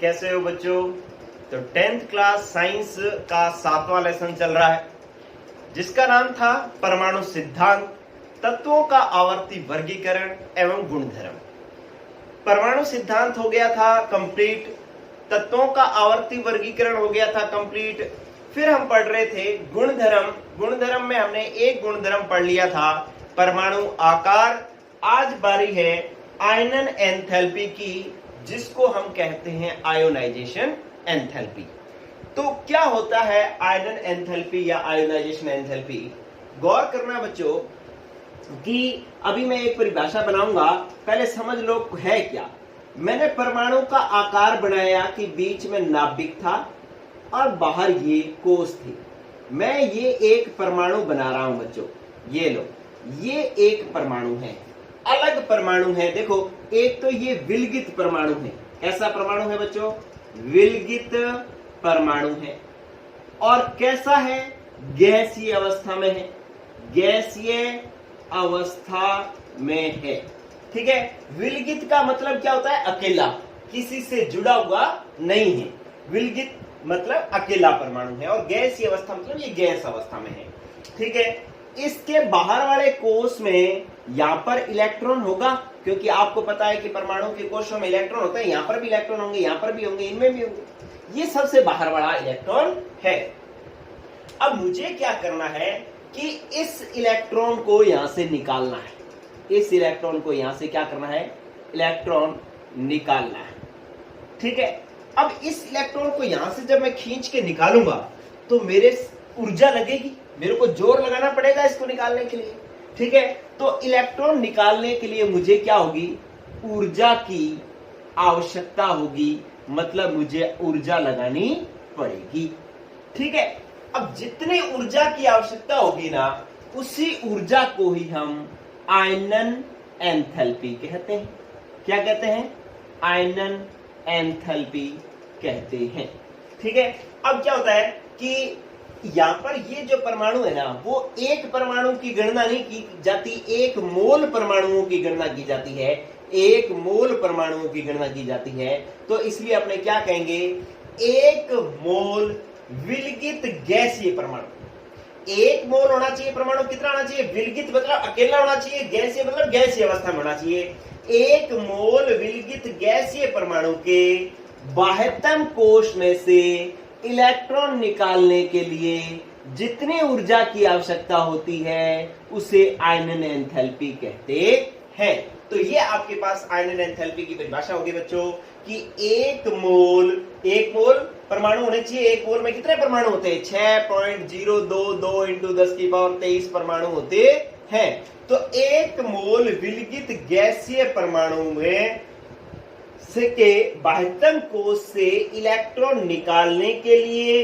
कैसे हो बच्चों? तो 10th क्लास साइंस का 7वां लेसन चल रहा है जिसका नाम था परमाणु सिद्धांत, तत्वों का आवर्ती वर्गीकरण एवं गुणधर्म। परमाणु सिद्धांत हो गया था कंप्लीट, तत्वों का आवर्ती वर्गीकरण हो गया था कंप्लीट। फिर हम पढ़ रहे थे गुणधर्म। गुणधर्म में हमने एक गुणधर्म पढ़ लिया था परमाणु आकार। आज बारी है आयनन एंथैल्पी की, जिसको हम कहते हैं आयोनाइजेशन एंथैल्पी। तो क्या होता है आयनन एंथैल्पी या आयोनाइजेशन एंथैल्पी? गौर करना बच्चों कि अभी मैं एक परिभाषा बनाऊंगा, पहले समझ लो है क्या। मैंने परमाणु का आकार बनाया कि बीच में नाभिक था और बाहर ये कोष थी। मैं ये एक परमाणु बना रहा हूं बच्चों, ये लो, ये एक परमाणु है, अलग परमाणु है। देखो एक तो ये विलगित परमाणु है। कैसा परमाणु है बच्चों? विलगित परमाणु है। और कैसा है? गैसीय अवस्था में है, गैसीय अवस्था में है। ठीक है, विलगित का मतलब क्या होता है? अकेला, किसी से जुड़ा हुआ नहीं है। विलगित मतलब अकेला परमाणु है और गैसीय अवस्था मतलब ये गैस अवस्था में है। ठीक है, इसके बाहर वाले कोष में यहां पर इलेक्ट्रॉन होगा, क्योंकि आपको पता है कि परमाणु के कोषों में इलेक्ट्रॉन होते हैं। यहां पर भी इलेक्ट्रॉन होंगे, यहां पर भी होंगे, इनमें भी होंगे। ये सबसे बाहर वाला इलेक्ट्रॉन है। अब मुझे क्या करना है कि इस इलेक्ट्रॉन को यहां से निकालना है। इस इलेक्ट्रॉन को यहां से क्या करना है? इलेक्ट्रॉन निकालना है। ठीक है, अब इस इलेक्ट्रॉन को यहां से जब मैं खींच के निकालूंगा तो मेरे ऊर्जा लगेगी, मेरे को जोर लगाना पड़ेगा इसको निकालने के लिए। ठीक है, तो इलेक्ट्रॉन निकालने के लिए मुझे क्या होगी? ऊर्जा की आवश्यकता होगी, मतलब मुझे ऊर्जा लगानी पड़ेगी। ठीक है, अब जितनी ऊर्जा की आवश्यकता होगी ना, उसी ऊर्जा को ही हम आयनन एंथैल्पी कहते हैं। क्या कहते हैं? आयनन एंथैल्पी कहते हैं। ठीक है, अब क्या होता है कि यहां पर ये जो परमाणु है ना, वो एक परमाणु की गणना नहीं की जाती, एक मोल परमाणुओं की गणना की जाती है। एक मोल परमाणुओं की गणना की जाती है। तो इसलिए अपने क्या कहेंगे? एक मोल विलगित गैसीय परमाणु। एक मोल होना चाहिए परमाणु, कितना होना चाहिए? विलगित मतलब अकेला होना चाहिए, गैसीय मतलब गैसीय अवस्था में होना चाहिए। एक मोल विलगित गैसीय परमाणु के बाह्यतम कोष में से इलेक्ट्रॉन निकालने के लिए जितनी ऊर्जा की आवश्यकता होती है उसे आयनन एंथैल्पी कहते हैं। तो ये आपके पास आयनन एंथैल्पी की परिभाषा होगी बच्चों कि एक मोल परमाणु होने चाहिए। एक मोल में कितने परमाणु होते हैं? 6.022 इंटू 10 की पावर 23 परमाणु होते हैं। तो एक मोल विलगित गैसीय परमाणु में के बाह्यतम कोष से इलेक्ट्रॉन निकालने के लिए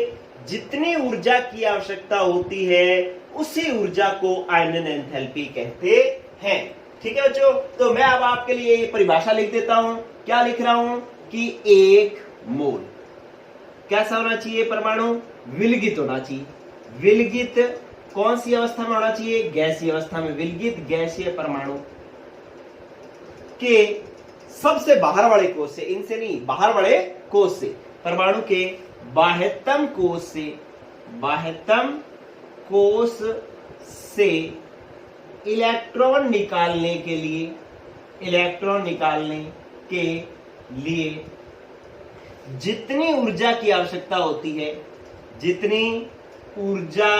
जितनी ऊर्जा की आवश्यकता होती है उसी ऊर्जा को आयनन एंथैल्पी कहते हैं। ठीक है बच्चों, तो मैं अब आपके लिए ये परिभाषा लिख देता हूं। क्या लिख रहा हूं कि एक मोल कैसा होना चाहिए? परमाणु विलगित होना चाहिए। विलगित कौन सी अवस्था में होना चाहिए? गैसीय अवस्था में। विलगित गैसीय परमाणु के सबसे बाहर वाले कोष से, इनसे नहीं, बाहर वाले कोष से, परमाणु के बाह्यतम कोष से, बाह्यतम कोष से इलेक्ट्रॉन निकालने के लिए, इलेक्ट्रॉन निकालने के लिए जितनी ऊर्जा की आवश्यकता होती है, जितनी ऊर्जा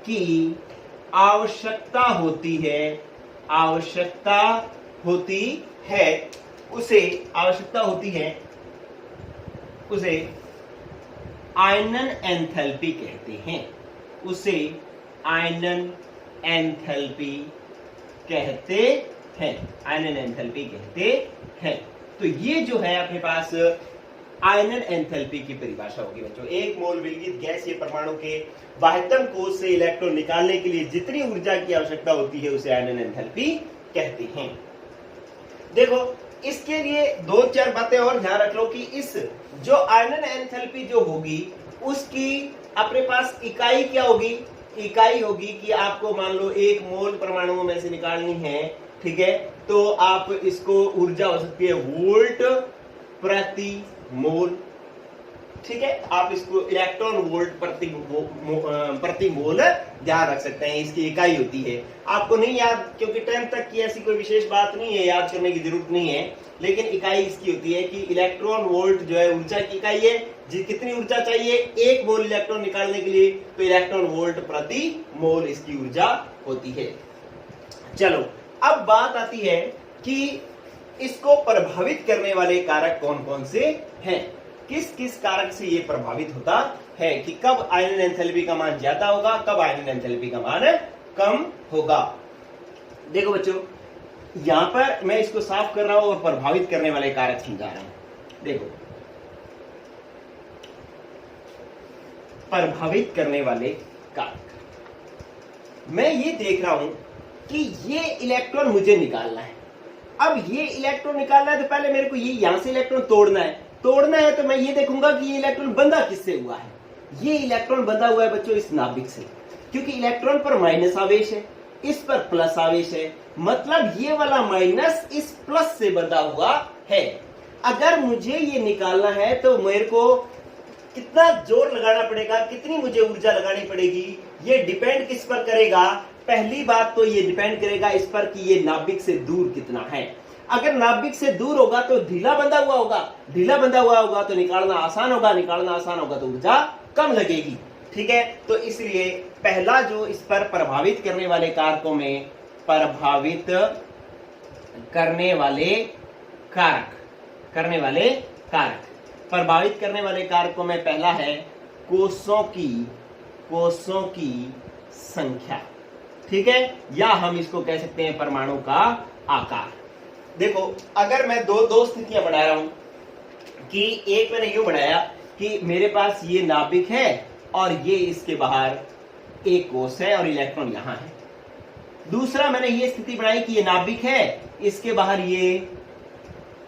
की आवश्यकता होती है, आवश्यकता होती है, उसे आवश्यकता होती है, उसे आयनन एंथैल्पी कहते हैं। उसे आयनन एंथैल्पी कहते हैं। आयनन एंथैल्पी कहते हैं। तो ये जो है अपने पास आयनन एंथैल्पी की परिभाषा होगी बच्चों। एक मोल विलगित गैसीय परमाणु के बाह्यतम कोष से इलेक्ट्रॉन निकालने के लिए जितनी ऊर्जा की आवश्यकता होती है उसे आयनन एंथैल्पी कहते हैं। देखो इसके लिए दो चार बातें और ध्यान रख लो कि इस जो आयनन एंथैल्पी जो होगी उसकी अपने पास इकाई क्या होगी? इकाई होगी कि आपको मान लो एक मोल परमाणुओं में से निकालनी है, ठीक है, तो आप इसको ऊर्जा हो सकती है वोल्ट प्रति मोल। ठीक है, आप इसको इलेक्ट्रॉन वोल्ट प्रति मोल ध्यान रख सकते हैं, इसकी इकाई होती है। आपको नहीं याद, क्योंकि 10 तक की ऐसी कोई विशेष बात नहीं है, याद करने की जरूरत नहीं है, लेकिन इकाई इसकी होती है कि इलेक्ट्रॉन वोल्ट जो है ऊर्जा की इकाई है। कितनी ऊर्जा चाहिए 1 मोल इलेक्ट्रॉन निकालने के लिए, तो इलेक्ट्रॉन वोल्ट प्रति मोल इसकी ऊर्जा होती है। चलो, अब बात आती है कि इसको प्रभावित करने वाले कारक कौन कौन से हैं, किस किस कारक से ये प्रभावित होता है कि कब आयनन एंथैल्पी का मान ज्यादा होगा, कब आयनन एंथैल्पी का मान कम होगा। देखो बच्चों, यहां पर मैं इसको साफ कर रहा हूं और प्रभावित करने वाले कारक समझा रहा हूं। देखो, प्रभावित करने वाले कारक, मैं ये देख रहा हूं कि ये इलेक्ट्रॉन मुझे निकालना है। अब ये इलेक्ट्रॉन निकालना है तो पहले मेरे को ये यहां से इलेक्ट्रॉन तोड़ना है, तो मैं ये देखूंगा कि ये इलेक्ट्रॉन बंधा किससे हुआ है। ये इलेक्ट्रॉन बंधा हुआ है बच्चों इस नाभिक से, क्योंकि इलेक्ट्रॉन पर माइनस आवेश है, इस पर प्लस आवेश है, मतलब ये वाला माइनस इस प्लस से बंधा हुआ है। अगर मुझे ये निकालना है तो मेरे को कितना जोर लगाना पड़ेगा, कितनी मुझे ऊर्जा लगानी पड़ेगी, ये डिपेंड किस पर करेगा। पहली बात तो ये डिपेंड करेगा इस पर कि ये नाभिक से दूर कितना है। अगर नाभिक से दूर होगा तो ढीला बंधा हुआ होगा, तो निकालना आसान होगा, तो ऊर्जा कम लगेगी। ठीक है, तो इसलिए पहला जो इस पर प्रभावित करने वाले कारकों में प्रभावित करने वाले कारकों में पहला है कोषों की संख्या। ठीक है, या हम इसको कह सकते हैं परमाणु का आकार। देखो, अगर मैं दो स्थितियां बना रहा हूं कि एक मैंने यूं बनाया कि मेरे पास ये नाभिक है और ये इसके बाहर एक कोष है और इलेक्ट्रॉन यहां है। दूसरा मैंने ये स्थिति बनाई कि ये नाभिक है, इसके बाहर ये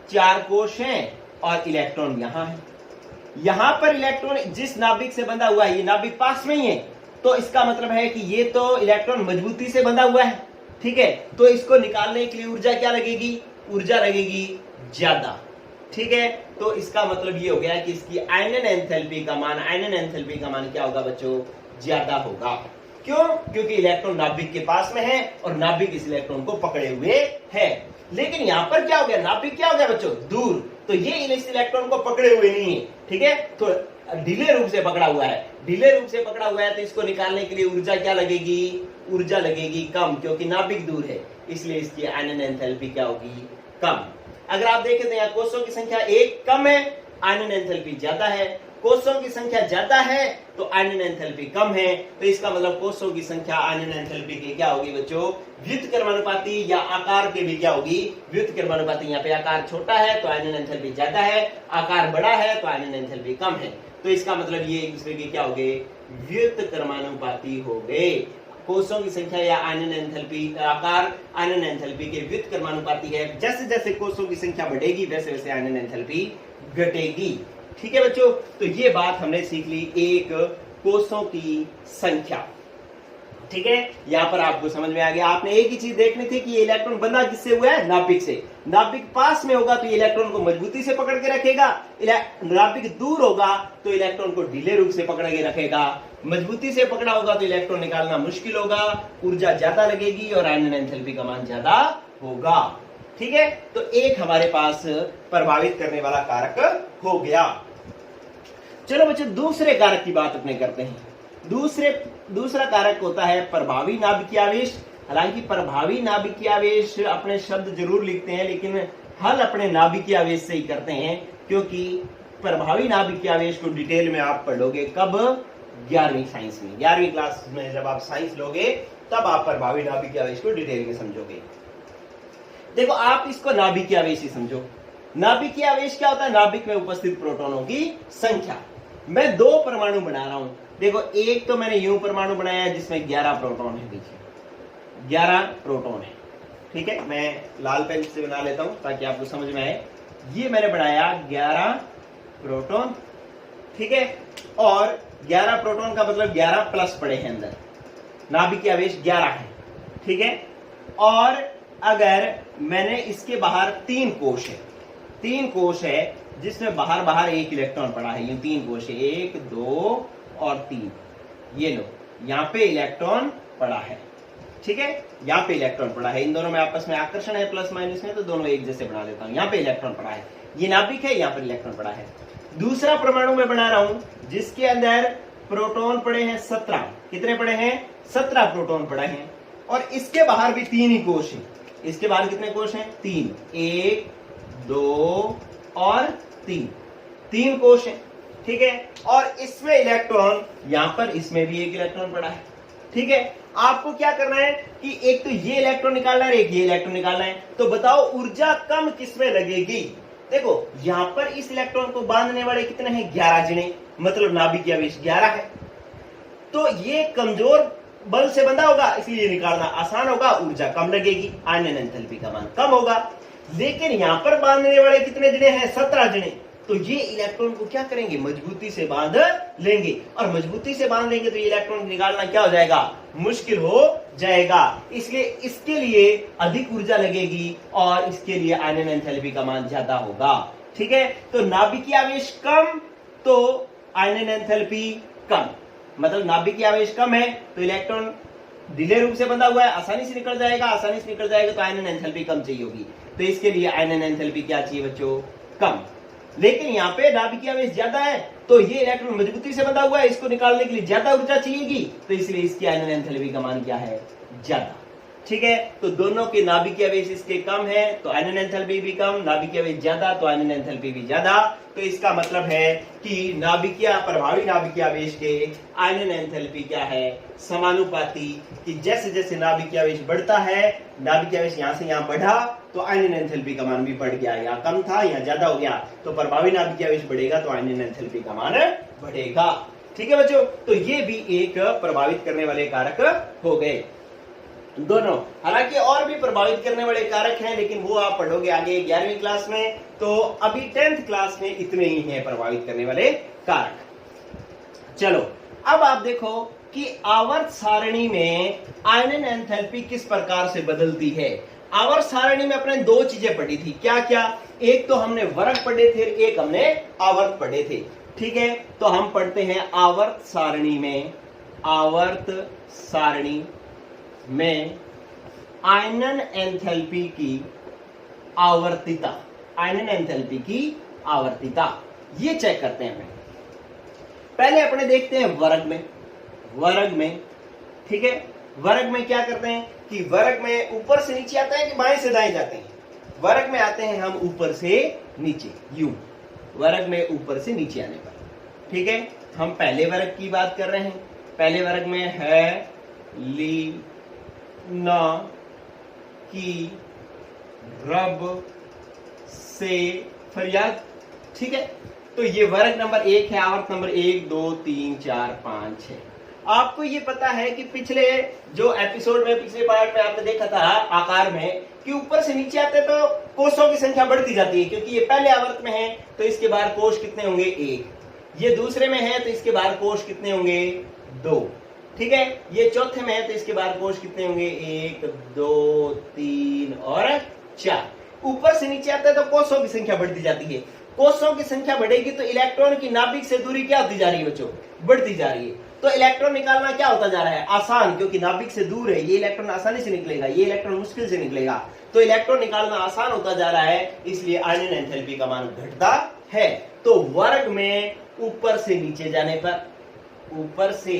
4 कोष हैं और इलेक्ट्रॉन यहां है। यहां पर इलेक्ट्रॉन जिस नाभिक से बंधा हुआ है, ये नाभिक पास में ही है, तो इसका मतलब है कि ये तो इलेक्ट्रॉन मजबूती से बंधा हुआ है। ठीक है, तो इसको निकालने के लिए ऊर्जा क्या लगेगी, ऊर्जा लगेगी ज्यादा। ठीक है, तो इसका मतलब ये हो गया कि इसकी आयनन एंथैल्पी का मान क्या होगा बच्चों, ज्यादा होगा। क्यों? क्योंकि इलेक्ट्रॉन नाभिक के पास में है और नाभिक इस इलेक्ट्रॉन को पकड़े हुए है। लेकिन यहां पर क्या हो गया, नाभिक क्या हो गया बच्चों, दूर, तो ये इस इलेक्ट्रॉन को पकड़े हुए नहीं है। ठीक है, तो ढीले रूप से पकड़ा हुआ है, तो इसको निकालने के लिए ऊर्जा क्या लगेगी, ऊर्जा लगेगी कम, क्योंकि नाभिक दूर है, इसलिए इसकी आयनन एंथैल्पी क्या होगी, कम। अगर आप देखें तो यहाँ कोषों की संख्या 1 कम है, आयनन एंथैल्पी ज्यादा है। कोषों की संख्या ज्यादा है तो आयनन एंथैल्पी कम है, तो इसका मतलब कोषों की संख्या आयनन एंथैल्पी की क्या होगी बच्चों, व्युत्क्रमानुपाती, या आकार के भी क्या होगी, व्युत्क्रमानुपाती। यहाँ पे आकार छोटा है तो आयनन एंथैल्पी ज्यादा है, आकार बड़ा है तो आयनन एंथैल्पी कम है। तो इसका मतलब ये एक दूसरे के क्या हो गए, व्युत्क्रमानुपाती हो गए। कोषों की संख्या या आयनन एंथैल्पी, आकार आयनन एंथैल्पी के व्युत्क्रमानुपाती है। जैसे जैसे कोषों की संख्या बढ़ेगी वैसे वैसे आयनन एंथैल्पी घटेगी। ठीक है बच्चों, तो ये बात हमने सीख ली, एक कोषों की संख्या। ठीक है, यहां पर आपको समझ में आ गया। आपने एक ही चीज देखनी थी कि ये इलेक्ट्रॉन बंधा किससे हुआ है, नाभिक से। नाभिक पास में होगा तो ये इलेक्ट्रॉन को मजबूती से पकड़ के रखेगा, नाभिक दूर होगा तो इलेक्ट्रॉन को ढीले रूप से पकड़ के रखेगा। मजबूती से पकड़ा होगा तो इलेक्ट्रॉन निकालना मुश्किल होगा, ऊर्जा ज्यादा लगेगी और आयनन एंथैल्पी का मान ज्यादा होगा। ठीक है, तो एक हमारे पास प्रभावित करने वाला कारक हो गया। चलो बच्चों, दूसरे कारक की बात अपने करते हैं। दूसरा कारक होता है प्रभावी नाभिकीय आवेश। हालांकि प्रभावी नाभिकीय आवेश अपने शब्द जरूर लिखते हैं, लेकिन हल अपने नाभिकीय आवेश से ही करते हैं, क्योंकि प्रभावी नाभिकीय आवेश को डिटेल में आप पढ़ोगे कब, 11वीं साइंस में, 11वीं क्लास में जब आप साइंस लोगे तब आप प्रभावी नाभिकीय आवेश को डिटेल में समझोगे। देखो, आप इसको नाभिकीय आवेश ही समझो। नाभिकीय आवेश क्या होता है, नाभिक में उपस्थित प्रोटॉनों की संख्या। मैं 2 परमाणु बना रहा हूं। देखो, एक तो मैंने यूं परमाणु बनाया है जिसमें 11 प्रोटॉन है, देखिए 11 प्रोटॉन है। ठीक है, मैं लाल पेन से बना लेता हूं ताकि आपको समझ में आए। ये मैंने बनाया 11 प्रोटॉन। ठीक है, और 11 प्रोटॉन का मतलब 11 प्लस पड़े हैं अंदर, नाभिकीय आवेश 11 है। ठीक है, और अगर मैंने इसके बाहर 3 कोष है, तीन कोश है जिसमें बाहर बाहर एक इलेक्ट्रॉन पड़ा है। ये तीन कोश है, 1 2 और 3। ये लो, यहाँ पे इलेक्ट्रॉन पड़ा है, ठीक है, यहाँ पे इलेक्ट्रॉन पड़ा है। इन दोनों में आपस में आकर्षण है प्लस माइनस में, तो दोनों एक जैसे बना देता हूं। यहाँ पे इलेक्ट्रॉन पड़ा है, ये नाभिक है, यहाँ पर इलेक्ट्रॉन पड़ा है। दूसरा परमाणु मैं बना रहा हूं जिसके अंदर प्रोटॉन पड़े हैं 17। कितने पड़े हैं? 17 प्रोटॉन पड़े हैं। और इसके बाहर भी 3 ही कोश हैं। इसके बाहर कितने कोश हैं? 3, 1 2 और 3 कोश हैं, ठीक है। और इसमें इलेक्ट्रॉन, यहां पर इसमें भी एक इलेक्ट्रॉन पड़ा है, ठीक है। आपको क्या करना है कि एक तो ये इलेक्ट्रॉन निकालना है, एक ये इलेक्ट्रॉन निकालना है। तो बताओ ऊर्जा कम किसमें लगेगी? देखो यहां पर इस इलेक्ट्रॉन को बांधने वाले कितने हैं? 11 जने, मतलब नाभिकीय आवेश 11 है। तो ये कमजोर बल से बंधा होगा, इसलिए निकालना आसान होगा, ऊर्जा कम लगेगी, आयनन एंथैल्पी का मान कम होगा। लेकिन यहां पर बांधने वाले कितने जने हैं? 17 जने। तो ये इलेक्ट्रॉन को क्या करेंगे? मजबूती से बांध लेंगे। और मजबूती से बांध लेंगे तो ये इलेक्ट्रॉन निकालना क्या हो जाएगा? मुश्किल हो जाएगा। इसलिए इसके लिए अधिक ऊर्जा लगेगी और इसके लिए आयनन एंथैल्पी का मान ज्यादा होगा, ठीक है। तो नाभिकीय आवेश कम तो आयनन एंथैल्पी कम, मतलब नाभिकीय आवेश कम है तो इलेक्ट्रॉन ढीले रूप से बंधा हुआ है, आसानी से निकल जाएगा, आसानी से निकल जाएगा तो आयनन एंथैल्पी कम चाहिए होगी। तो इसके लिए आयनन एंथैल्पी क्या चाहिए बच्चों? कम। लेकिन यहाँ पे नाभिकीय आवेश ज्यादा है तो ये इलेक्ट्रॉन मजबूती से बंधा हुआ है, इसको निकालने के लिए ज्यादा ऊर्जा चाहिएगी, तो इसलिए इसकी आयनन एंथैल्पी का मान क्या है? ज्यादा, ठीक है। तो दोनों के नाभिकीय आवेश इसके कम है तो आयनन एंथैल्पी भी कम, नाभिकीय आवेश ज्यादा तो आयनन एंथैल्पी भी ज्यादा। तो इसका मतलब है कि प्रभावी नाभिकीय आवेश के आयनन एंथैल्पी क्या है? समानुपाती। कि जैसे जैसे नाभिकीय आवेश बढ़ता है, नाभिकीय आवेश यहां से यहां बढ़ा तो आयनन एंथैल्पी का मान भी बढ़ गया, या कम था या ज्यादा हो गया, तो प्रभावी नाभिकीय आवेश बढ़ेगा तो आयनन एंथैल्पी का मान बढ़ेगा, ठीक है बच्चों। तो ये भी एक प्रभावित करने वाले कारक हो गए दोनों। हालांकि और भी प्रभावित करने वाले कारक हैं, लेकिन वो आप पढ़ोगे आगे 11वीं क्लास में। तो अभी 10th क्लास में इतने ही हैं प्रभावित करने वाले कारक। चलो अब आप देखो कि आवर्त सारणी में आयनन एंथैल्पी किस प्रकार से बदलती है। आवर्त सारणी में अपने दो चीजें पढ़ी थी, क्या क्या? एक तो हमने वर्ग पढ़े थे, एक हमने आवर्त पढ़े थे, ठीक है। तो हम पढ़ते हैं आवर्त सारणी में, आवर्त सारणी में आयनन एंथैल्पी की आवर्तिता, आयनन एंथैल्पी की आवर्तिता ये चेक करते हैं। पहले अपने देखते हैं वर्ग में, ठीक है। वर्ग में क्या करते हैं कि वर्ग में ऊपर से नीचे आता है कि बाएं से दाएं जाते हैं? वर्ग में आते हैं हम ऊपर से नीचे, यूं वर्ग में ऊपर से नीचे आने पर, ठीक है। हम पहले वर्ग की बात कर रहे हैं। पहले वर्ग में है ली न की रब से फरियाद, ठीक है। तो ये वर्ग नंबर 1 है, आवर्त नंबर 1 2 3 4 5 6। आपको ये पता है कि पिछले जो एपिसोड में, पिछले पार्ट में आपने देखा था आकार में कि ऊपर से नीचे आते तो कोषों की संख्या बढ़ती जाती है, क्योंकि ये पहले आवर्त में है तो इसके बाहर कोष कितने होंगे? 1। ये दूसरे में है तो इसके बाहर कोष कितने होंगे? 2, ठीक है। ये चौथे में है तो इसके बाहर कोष कितने होंगे? 1 2 3 और 4। ऊपर से नीचे आता है तो कोषों की संख्या बढ़ती जाती है। कोषों की संख्या बढ़ेगी तो इलेक्ट्रॉन की नाभिक से दूरी क्या होती जा रही है बच्चों? बढ़ती जा रही है। तो इलेक्ट्रॉन निकालना क्या होता जा रहा है? आसान, क्योंकि नाभिक से दूर है, ये इलेक्ट्रॉन आसानी से निकलेगा, ये इलेक्ट्रॉन मुश्किल से निकलेगा। तो इलेक्ट्रॉन निकालना आसान होता जा रहा है, इसलिए आयनन एंथैल्पी का मान घटता है। तो वर्ग में ऊपर से नीचे जाने पर, ऊपर से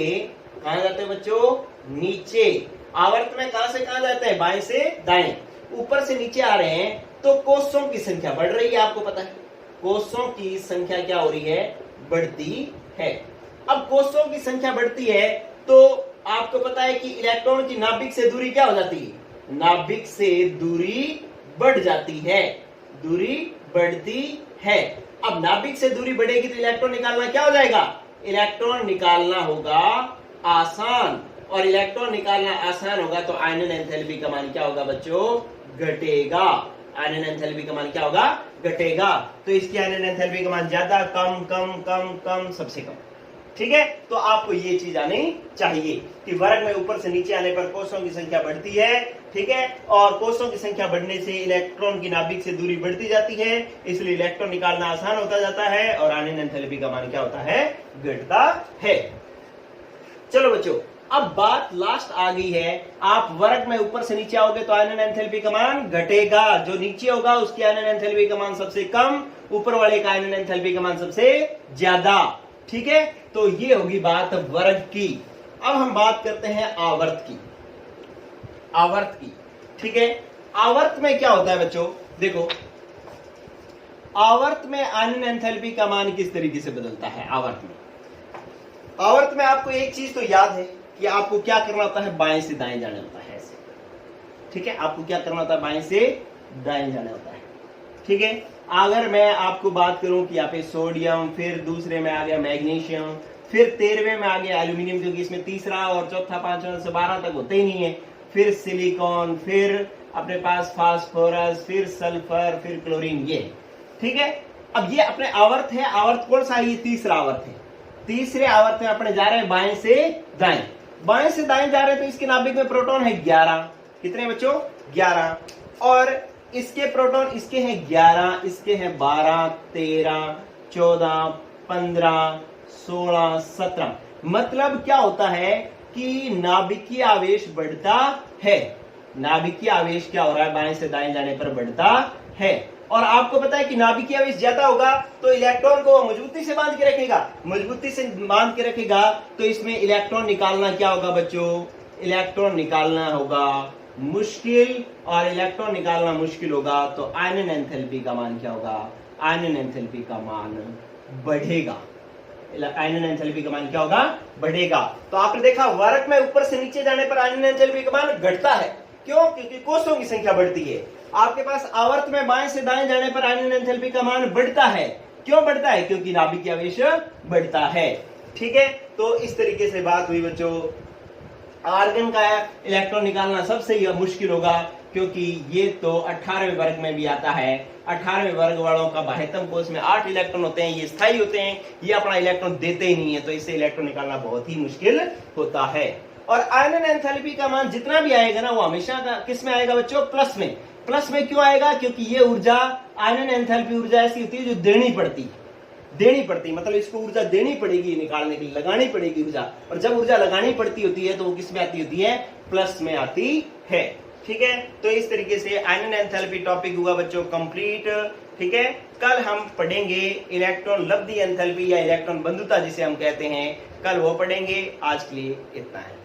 कहां जाते हैं बच्चों? नीचे। आवर्त में कहां से कहां जाते हैं? बाएं से दाएं। ऊपर से नीचे आ रहे हैं तो कोषों की संख्या बढ़ रही है, आपको पता है। कोषों की संख्या क्या हो रही है? बढ़ती है। अब कोषों की संख्या बढ़ती है तो आपको पता है कि इलेक्ट्रॉन की नाभिक से दूरी क्या हो जाती है? नाभिक से दूरी बढ़ जाती है, दूरी बढ़ती है। अब नाभिक से दूरी बढ़ेगी तो इलेक्ट्रॉन निकालना क्या हो जाएगा? इलेक्ट्रॉन निकालना होगा आसान, और इलेक्ट्रॉन निकालना आसान होगा तो आयनन एंथैल्पी का मान क्या होगा बच्चों? घटेगा। आयनन एंथैल्पी का मान क्या होगा? घटेगा। तो इसकी आयनन एंथैल्पी का मान ज्यादा, कम, कम, कम, कम, सबसे कम। ठीक है, तो आपको ये चीज आनी चाहिए कि वर्ग में ऊपर से नीचे आने पर कोषों की संख्या बढ़ती है, ठीक है, और कोषों की संख्या बढ़ने से इलेक्ट्रॉन की नाभिक से दूरी बढ़ती जाती है, इसलिए इलेक्ट्रॉन निकालना आसान होता जाता है और आयनन एंथैल्पी का मान क्या होता है, घटता है। चलो बच्चों, अब बात लास्ट आ गई है, आप वर्ग में ऊपर से नीचे आओगे तो आयनन एंथैल्पी का मान घटेगा, जो नीचे होगा उसकी आयनन एंथैल्पी का मान सबसे कम, ऊपर वाले का आयनन एंथैल्पी का मान सबसे ज्यादा, ठीक है। तो ये होगी बात वर्ग की। अब हम बात करते हैं आवर्त की, आवर्त की, ठीक है। आवर्त में क्या होता है बच्चों, देखो आवर्त में आयनन एंथैल्पी का मान किस तरीके से बदलता है। आवर्त में आपको एक चीज तो याद है कि आपको क्या करना होता है, बाएं से दाएं जाना होता है ऐसे, ठीक है, आपको क्या करना होता है, बाएं से दाएं जाना होता है, ठीक है। अगर मैं आपको बात करूं कि यहाँ पे सोडियम, फिर दूसरे में आ गया मैग्नीशियम, फिर 13वें में आ गया एल्यूमिनियम, क्योंकि इसमें तीसरा और चौथा 5वां से 12 तक होते ही नहीं है, फिर सिलिकॉन, फिर अपने पास फास्फोरस, फिर सल्फर, फिर क्लोरीन, ये ठीक है। अब ये अपने आवर्त है, आवर्त कौन सा है, ये तीसरा आवर्त है। तीसरे आवर्त में अपने जा रहे हैं बाएं से दाएं, बाएं से दाएं जा रहे हैं तो इसके नाभिक में प्रोटॉन है 11, कितने बच्चों, 11, और इसके प्रोटॉन इसके हैं 11, इसके हैं 12, 13, 14, 15, 16, 17। मतलब क्या होता है कि नाभिकीय आवेश बढ़ता है, नाभिकीय आवेश क्या हो रहा है, बाएं से दाएं जाने पर बढ़ता है। और आपको पता है कि नाभिकीय आवेश ज्यादा होगा तो इलेक्ट्रॉन को मजबूती से बांध के रखेगा, मजबूती से बांध के रखेगा तो इसमें इलेक्ट्रॉन निकालना क्या होगा बच्चों, इलेक्ट्रॉन निकालना होगा मुश्किल, और इलेक्ट्रॉन निकालना मुश्किल होगा तो आयनन एंथैल्पी का मान क्या होगा, आयनन एंथैल्पी का मान बढ़ेगा, आयनन एंथैल्पी का मान क्या होगा, बढ़ेगा। तो आपने देखा वर्ग में ऊपर से नीचे जाने पर आयनन एंथैल्पी का मान घटता है, क्यों, क्योंकि कोषों की संख्या बढ़ती है। आपके पास आवर्त में बाएं से दाएं जाने पर आयनन एंथैल्पी का मान बढ़ता है, क्यों बढ़ता है, क्योंकि नाभिकीय आवेश बढ़ता है, ठीक है। तो इस तरीके से बात हुई बच्चों। आर्गन का इलेक्ट्रॉन निकालना सबसे मुश्किल होगा, क्योंकि ये तो 18वें वर्ग में भी आता है। 18वें वर्ग वालों का बाह्यतम कोष में 8 इलेक्ट्रॉन होते हैं, ये स्थायी होते हैं, ये अपना इलेक्ट्रॉन देते ही नहीं है, तो इससे इलेक्ट्रॉन निकालना बहुत ही मुश्किल होता है। और आयनन एंथैल्पी का मान जितना भी आएगा ना, वो हमेशा किस में आएगा बच्चों, प्लस में। प्लस में क्यों आएगा, क्योंकि ये ऊर्जा, आयनन एंथैल्पी ऊर्जा ऐसी होती है जो देनी पड़ती, मतलब इसको ऊर्जा देनी पड़ेगी निकालने के लिए, लगानी पड़ेगी ऊर्जा, और जब ऊर्जा लगानी पड़ती होती है तो वो किस में आती होती है, प्लस में आती है, ठीक है। तो इस तरीके से आयनन एंथैल्पी टॉपिक हुआ बच्चों कंप्लीट, ठीक है। कल हम पढ़ेंगे इलेक्ट्रॉन लब्धि एंथैल्पी या इलेक्ट्रॉन बंधुता जिसे हम कहते हैं, कल वो पढ़ेंगे। आज के लिए इतना है।